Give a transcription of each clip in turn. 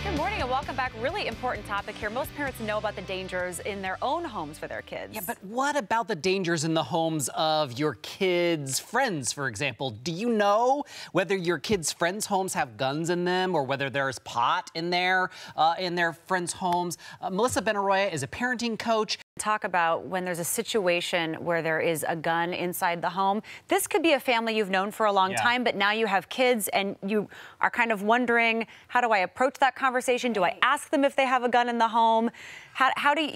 Good morning and welcome back. Really important topic here. Most parents know about the dangers in their own homes for their kids. Yeah, but what about the dangers in the homes of your kids' friends, for example? Do you know whether your kids' friends' homes have guns in them or whether there's pot in their friends' homes? Melissa Benaroya is a parenting coach. Talk about when there's a situation where there is a gun inside the home. This could be a family you've known for a long time, but now you have kids and you are kind of wondering, how do I approach that conversation? Do I ask them if they have a gun in the home?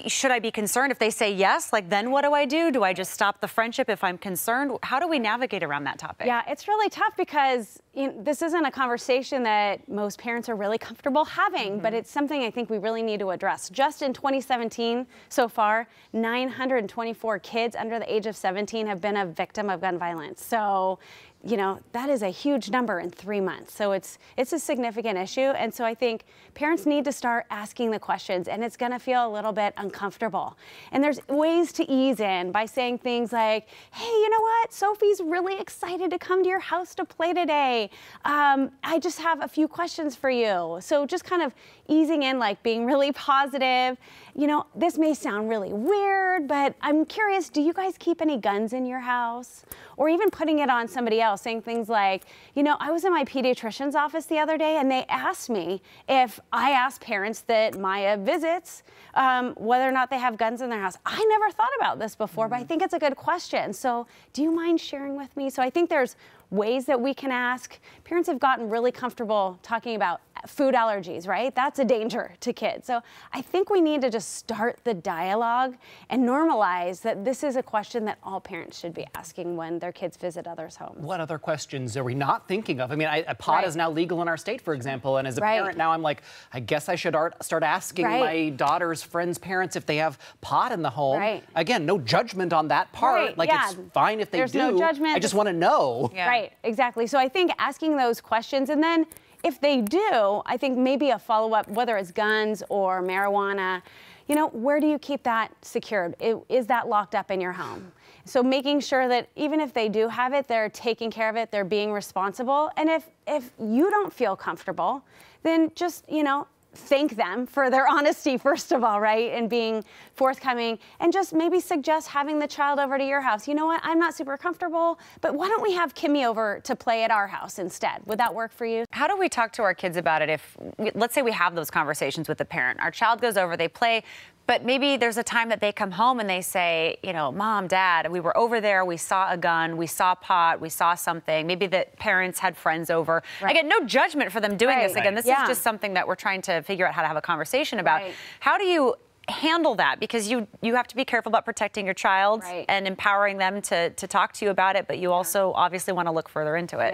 Should I be concerned if they say yes? Like, then what do I do? Do I just stop the friendship if I'm concerned? How do we navigate around that topic? Yeah, it's really tough because this isn't a conversation that most parents are really comfortable having, but it's something I think we really need to address. Just in 2017 so far, 924 kids under the age of 17 have been a victim of gun violence. So, you know, that is a huge number in 3 months. So it's a significant issue. And so I think parents need to start asking the questions, and it's going to feel a little bit uncomfortable. And there's ways to ease in by saying things like, hey, you know what? Sophie's really excited to come to your house to play today. I just have a few questions for you. So just kind of easing in, like being really positive. You know, this may sound really weird, but I'm curious, do you guys keep any guns in your house? Or even putting it on somebody else, saying things like, you know, I was in my pediatrician's office the other day and they asked me if I asked parents that Maya visits whether or not they have guns in their house. I never thought about this before, but I think it's a good question. So do you mind sharing with me? So I think there's ways that we can ask. Parents have gotten really comfortable talking about food allergies, right? That's a danger to kids. So I think we need to just start the dialogue and normalize that this is a question that all parents should be asking when their kids visit others' homes. What other questions are we not thinking of? I mean, pot is now legal in our state, for example, and as a parent now, I'm like, I guess I should start asking my daughter's friends' parents if they have pot in the home. Again, no judgment on that part. Like, it's fine if they do. There's no judgment. I just want to know. Right, exactly. So I think asking those questions, and then if they do, I think maybe a follow-up, whether it's guns or marijuana, you know, where do you keep that secured? Is that locked up in your home? So making sure that even if they do have it, they're taking care of it, they're being responsible. And if you don't feel comfortable, then just, you know, thank them for their honesty, first of all, right? And being forthcoming, and just maybe suggest having the child over to your house. You know what? I'm not super comfortable, but why don't we have Kimmy over to play at our house instead? Would that work for you? How do we talk to our kids about it if, let's say we have those conversations with the parent, our child goes over, they play, but maybe there's a time that they come home and they say, you know, Mom, Dad, we were over there, we saw a gun, we saw pot, we saw something. Maybe the parents had friends over. I get no judgment for them doing this. Again, this is just something that we're trying to figure out how to have a conversation about. How do you handle that? Because you have to be careful about protecting your child and empowering them to talk to you about it, but you also obviously want to look further into it.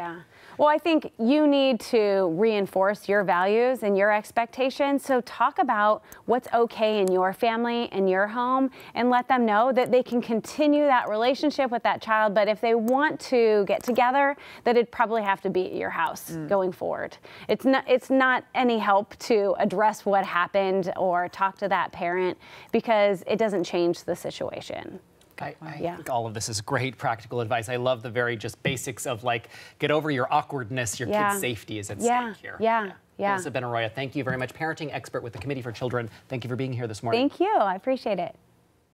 Well, I think you need to reinforce your values and your expectations. So talk about what's okay in your family and your home, and let them know that they can continue that relationship with that child. But if they want to get together, that it'd probably have to be at your house going forward. It's not any help to address what happened or talk to that parent, because it doesn't change the situation. I think all of this is great practical advice. I love the very just basics of, like, get over your awkwardness. Your kid's safety is at stake here. Melissa Benaroya, thank you very much. Parenting expert with the Committee for Children. Thank you for being here this morning. Thank you. I appreciate it.